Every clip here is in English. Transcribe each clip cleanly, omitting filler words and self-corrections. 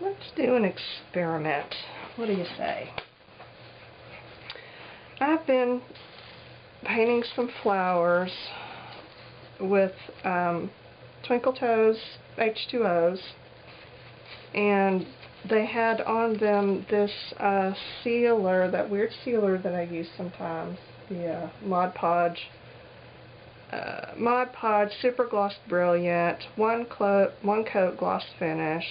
Let's do an experiment. What do you say? I've been painting some flowers with Twinkle Toes H2Os, and they had on them this sealer, that weird sealer that I use sometimes, the Mod Podge Super Gloss Brilliant, one coat gloss finish.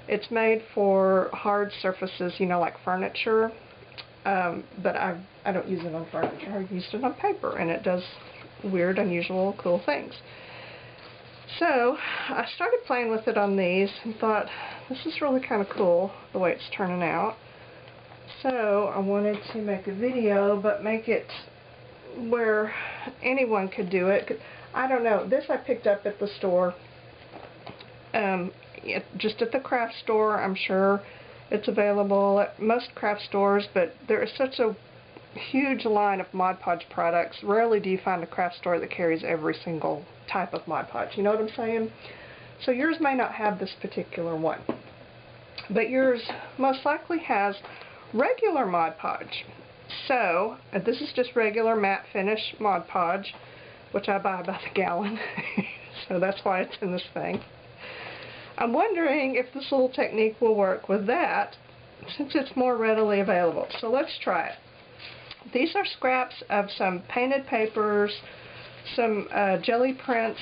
It's made for hard surfaces, you know, like furniture, but I don't use it on furniture. I used it on paper, and it does weird, unusual, cool things. So I started playing with it on these and thought, this is really kind of cool the way it's turning out. So I wanted to make a video, but make it where anyone could do it. I don't know, this I picked up at the store, just at the craft store. I'm sure it's available at most craft stores, but there is such a huge line of Mod Podge products. Rarely do you find a craft store that carries every single type of Mod Podge. You know what I'm saying? So yours may not have this particular one, but yours most likely has regular Mod Podge. So this is just regular matte finish Mod Podge, which I buy by the gallon. So that's why it's in this thing. I'm wondering if this little technique will work with that, since it's more readily available. So let's try it. These are scraps of some painted papers, some jelly prints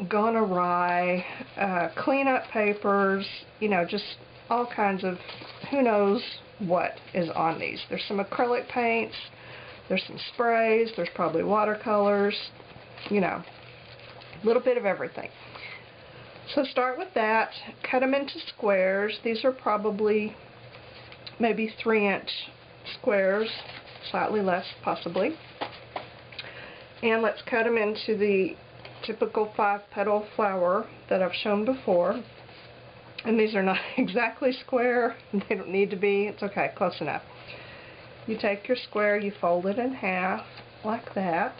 gone awry, cleanup papers, you know, just all kinds of who knows what is on these. There's some acrylic paints, there's some sprays, there's probably watercolors, you know, a little bit of everything. So start with that, cut them into squares. These are probably maybe 3-inch squares, slightly less possibly. And let's cut them into the typical 5-petal flower that I've shown before. And these are not exactly square, they don't need to be, it's okay, close enough. You take your square, you fold it in half, like that.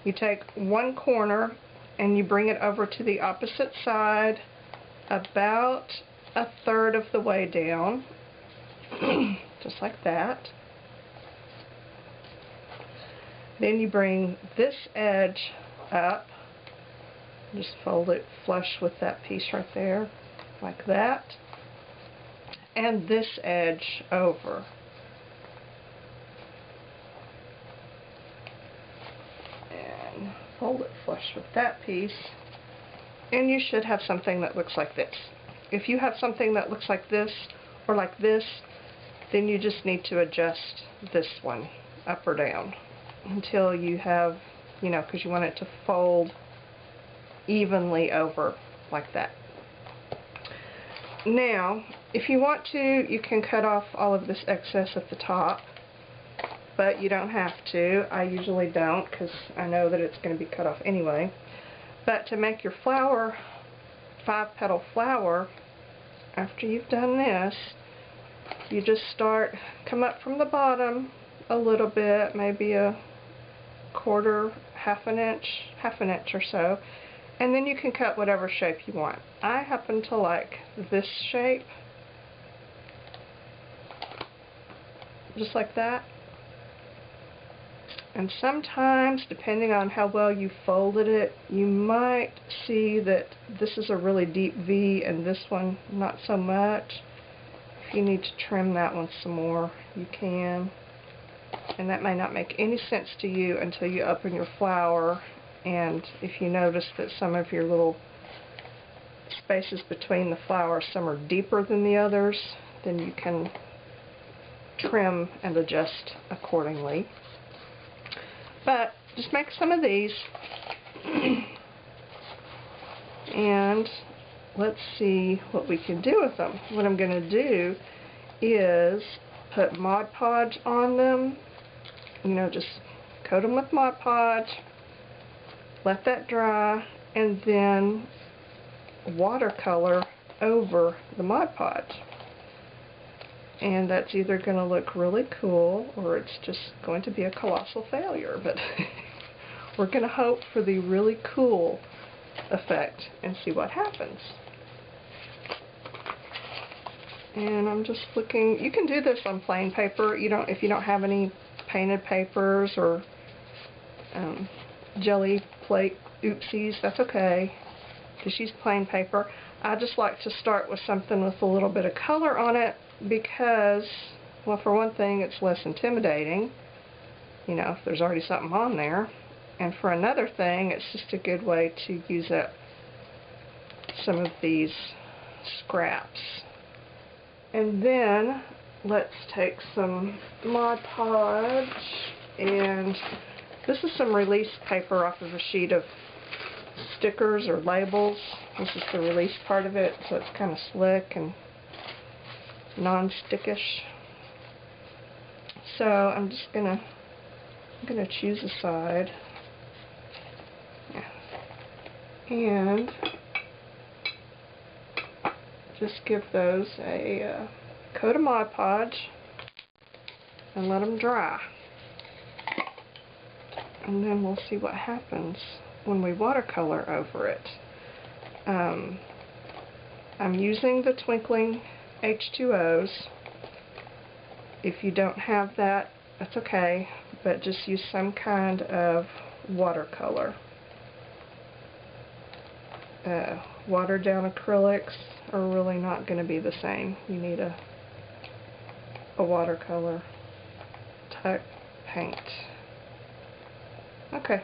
You take one corner and you bring it over to the opposite side, about 1/3 of the way down, just like that. Then you bring this edge up, just fold it flush with that piece right there, like that, and this edge over. And fold it flush with that piece, and you should have something that looks like this. If you have something that looks like this, or like this, then you just need to adjust this one up or down until you have, you know, because you want it to fold evenly over like that. Now, if you want to, you can cut off all of this excess at the top, but you don't have to. I usually don't, because I know that it's going to be cut off anyway. But to make your flower, 5-petal flower, after you've done this, you just come up from the bottom a little bit, maybe a quarter, half an inch or so, and then you can cut whatever shape you want. I happen to like this shape, just like that. And sometimes, depending on how well you folded it, you might see that this is a really deep V and this one not so much. If you need to trim that one some more, you can. And that may not make any sense to you until you open your flower, and if you notice that some of your little spaces between the flowers, some are deeper than the others, then you can trim and adjust accordingly. But just make some of these, and let's see what we can do with them. What I'm going to do is put Mod Podge on them, you know, just coat them with Mod Podge, let that dry, and then watercolor over the Mod Podge. And that's either going to look really cool or it's just going to be a colossal failure, but we're going to hope for the really cool effect and see what happens. And I'm just looking. You can do this on plain paper. If you don't have any painted papers or jelly plate oopsies, that's okay. Just use plain paper. I just like to start with something with a little bit of color on it because, well, for one thing, it's less intimidating, if there's already something on there. And for another thing, it's just a good way to use up some of these scraps. And then let's take some Mod Podge, and this is some release paper off of a sheet of stickers or labels. This is the release part of it, so it's kind of slick and non-stickish. So I'm just gonna choose a side, and just give those a coat of Mod Podge and let them dry. And then we'll see what happens when we watercolor over it. I'm using the twinkling H2Os. If you don't have that, that's okay, but just use some kind of watercolor. Watered down acrylics are really not going to be the same. You need a watercolor type paint. Okay,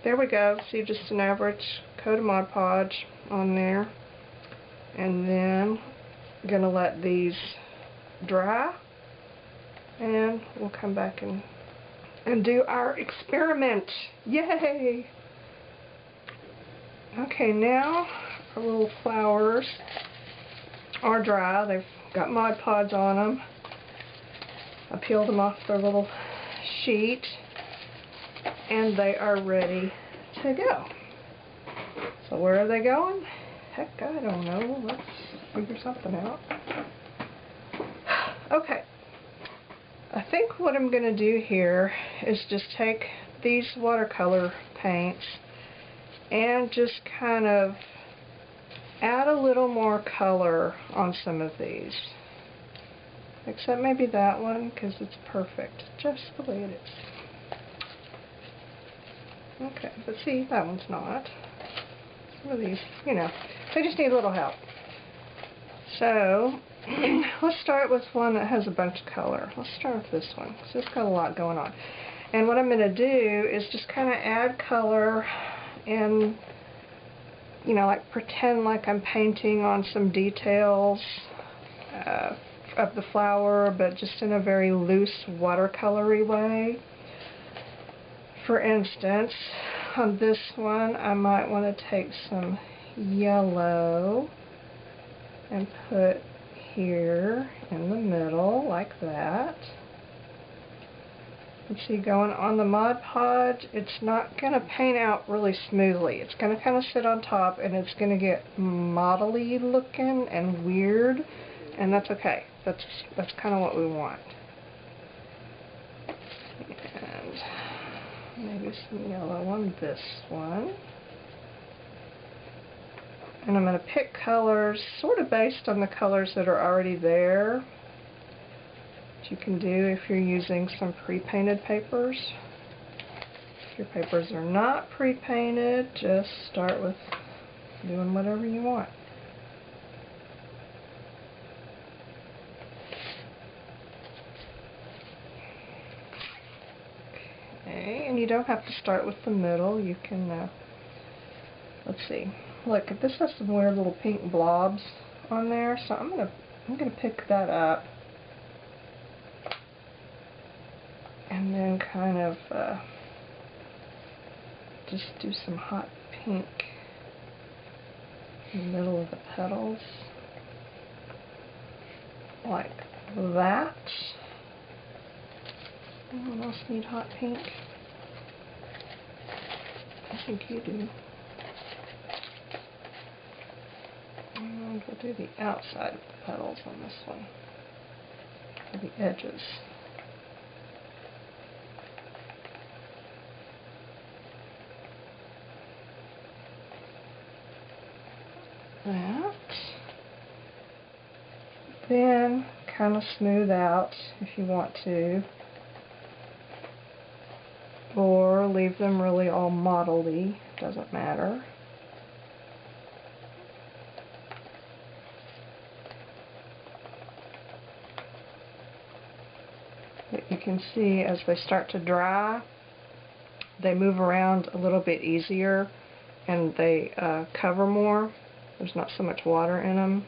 there we go. See, just an average coat of Mod Podge on there, and then I'm going to let these dry, and we'll come back and do our experiment. Yay! Okay, now our little flowers are dry. They've got Mod Podge on them. I peeled them off their little sheet, and they are ready to go. So where are they going? Heck, I don't know. Let's figure something out. Okay. I think what I'm going to do here is just take these watercolor paints and just kind of add a little more color on some of these. Except maybe that one, because it's perfect, just the way it is. Okay, but see, that one's not. Some of these, they just need a little help. So, let's start with one that has a bunch of color. Let's start with this one, because it's got a lot going on. And what I'm going to do is just kind of add color and, like pretend like I'm painting on some details of the flower, but just in a very loose watercolory way. For instance, on this one, I might want to take some yellow and put here in the middle, like that. And see, going on the Mod Podge, it's not going to paint out really smoothly. It's going to kind of sit on top, and it's going to get modelly looking and weird, and that's okay. That's kind of what we want. And maybe some yellow on this one. And I'm going to pick colors sort of based on the colors that are already there. Which you can do if you're using some pre-painted papers. If your papers are not pre-painted, just start with doing whatever you want. Okay, and you don't have to start with the middle. You can, let's see. Look, this has some weird little pink blobs on there, so I'm gonna pick that up. And then kind of just do some hot pink in the middle of the petals, like that. Anyone else need hot pink? I think you do. And we'll do the outside of the petals on this one, or the edges. That. Then kind of smooth out if you want to, or leave them really all model-y, doesn't matter. But you can see as they start to dry, they move around a little bit easier and they cover more. There's not so much water in them.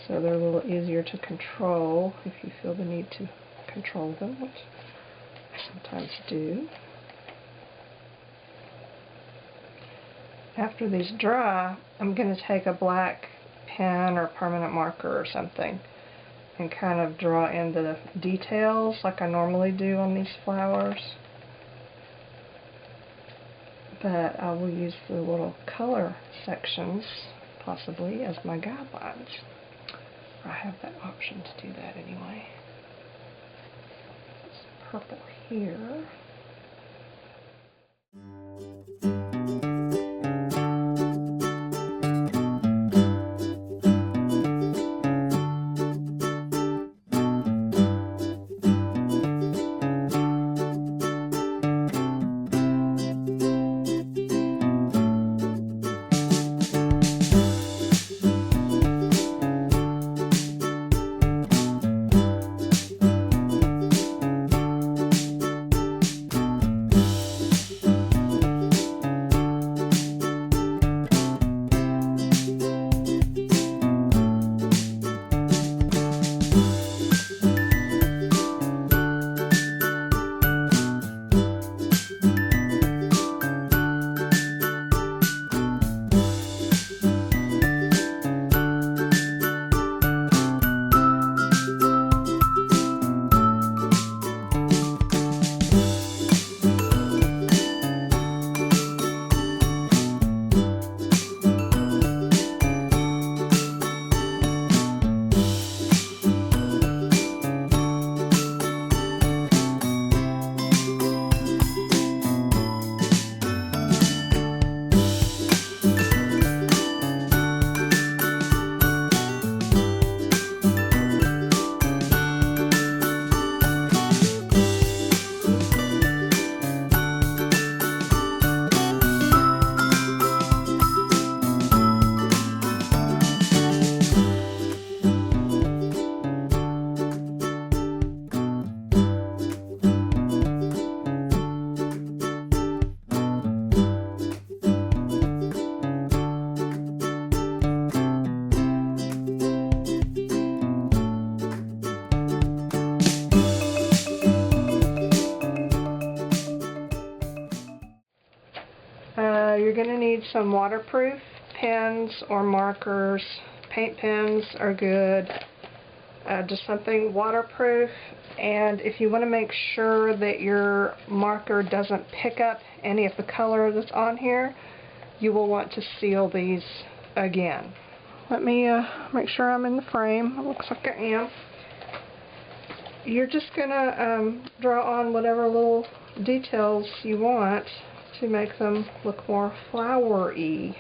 So they're a little easier to control if you feel the need to control them, which I sometimes do. After these dry, I'm going to take a black pen or permanent marker or something and kind of draw in the details like I normally do on these flowers. But I will use the little color sections possibly as my guidelines. I have that option to do that anyway. This purple here. You're going to need some waterproof pens or markers. Paint pens are good. Just something waterproof. And if you want to make sure that your marker doesn't pick up any of the color that's on here, you will want to seal these again. Let me make sure I'm in the frame. It looks like I am. You're just going to draw on whatever little details you want to make them look more flowery.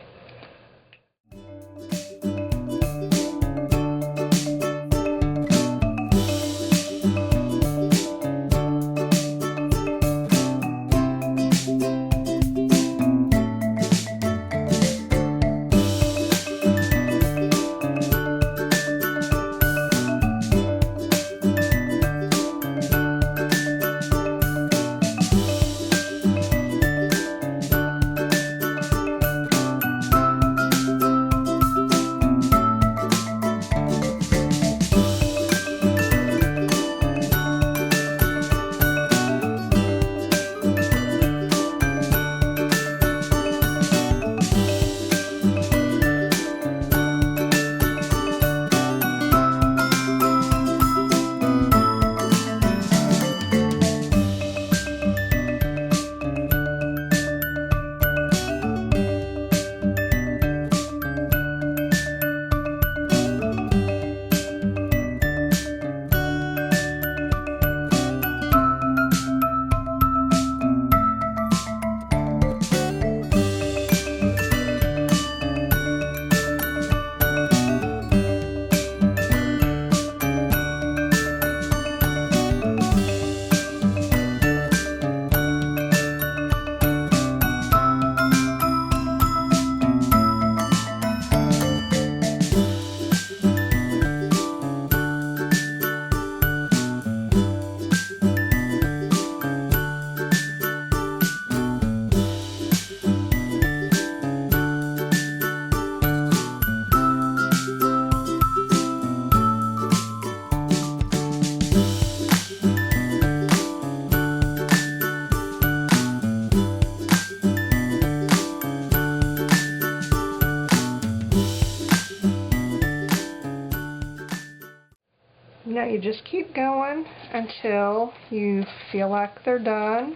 Now you just keep going until you feel like they're done,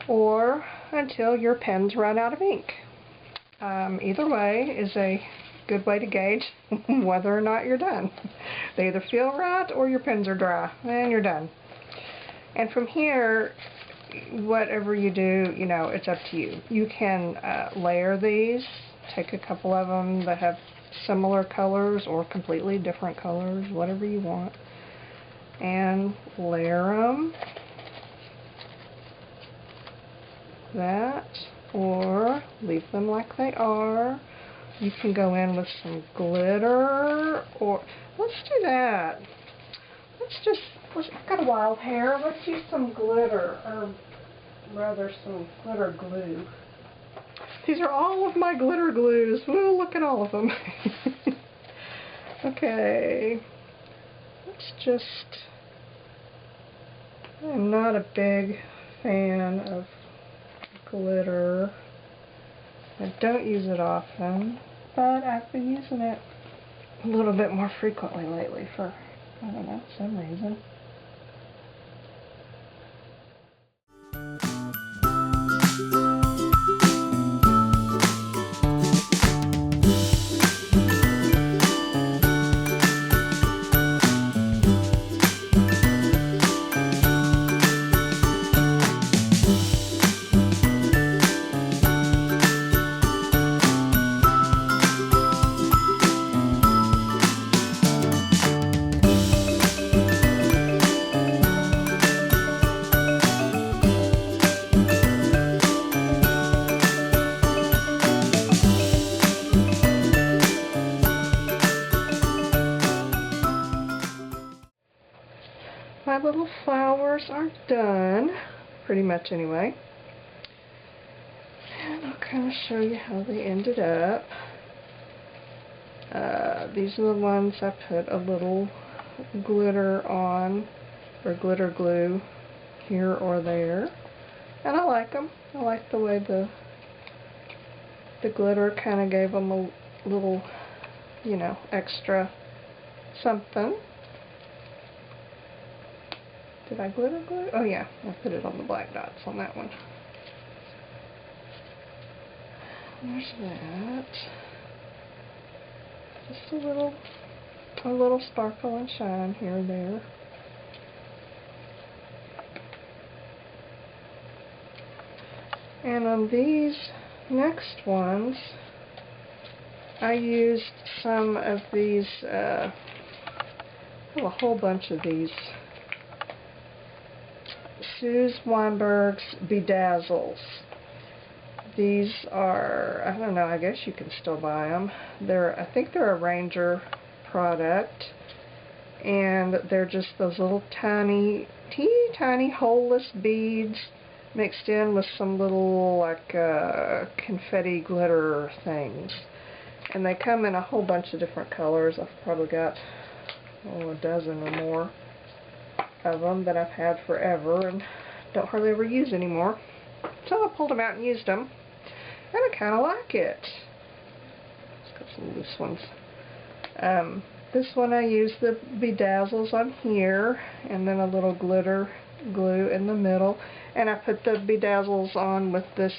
or until your pens run out of ink. Either way is a good way to gauge whether or not you're done. They either feel right or your pens are dry, and you're done. And from here, whatever you do, you know, it's up to you. You can layer these, take a couple of them that have similar colors or completely different colors, whatever you want, and layer them. That, or leave them like they are. You can go in with some glitter, or let's do that. I've got a wild hair. Let's use some glitter, or rather some glitter glue. These are all of my glitter glues. Woo, look at all of them. Okay. I'm not a big fan of glitter. I don't use it often, but I've been using it a little bit more frequently lately for, I don't know, some reason. My little flowers are done, pretty much anyway. And I'll kind of show you how they ended up. These are the ones I put a little glitter on, or glitter glue, here or there. And I like them. I like the way the glitter kind of gave them a little, you know, extra something. Did I glitter glue? Oh yeah, I put it on the black dots on that one. There's that. Just a little sparkle and shine here and there. And on these next ones, I used some of these, a whole bunch of these Suze Weinberg's Bedazzles. These are, I don't know, I guess you can still buy them. I think they're a Ranger product, and they're just those little tiny, teeny tiny holeless beads mixed in with some little like confetti glitter things. And they come in a whole bunch of different colors. I've probably got a dozen or more of them that I've had forever and don't hardly ever use anymore. So I pulled them out and used them, and I kind of like it. Let's got some loose ones. This one I used the Bedazzles on here, and then a little glitter glue in the middle, and I put the Bedazzles on with this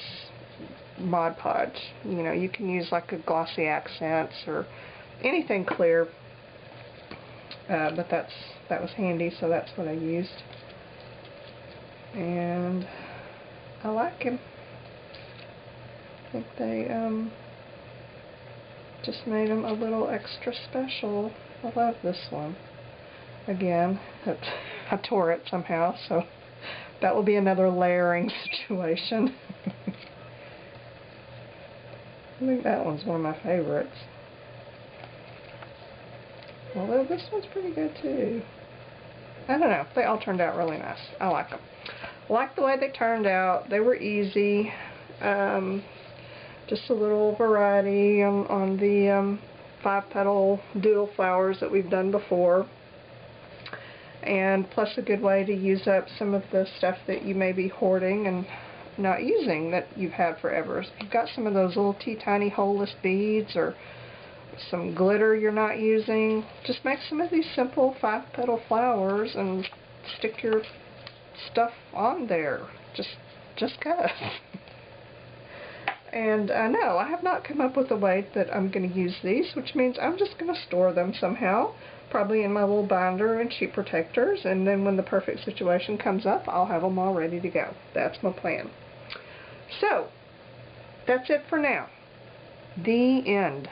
Mod Podge. You know, you can use like a glossy accents or anything clear. But that was handy, so that's what I used. And I like them. I think they just made them a little extra special. I love this one. Again, I tore it somehow, so that will be another layering situation. I think that one's one of my favorites. Although this one's pretty good too. I don't know. They all turned out really nice. I like them. I like the way they turned out. They were easy. Just a little variety on the 5-petal doodle flowers that we've done before. And plus a good way to use up some of the stuff that you may be hoarding and not using that you've had forever. If you've got some of those little teeny tiny holeless beads or some glitter you're not using. Just make some of these simple 5-petal flowers and stick your stuff on there. Just 'cause. And no, I have not come up with a way that I'm going to use these, which means I'm just going to store them somehow, probably in my little binder and sheet protectors, and then when the perfect situation comes up, I'll have them all ready to go. That's my plan. So, that's it for now. The end.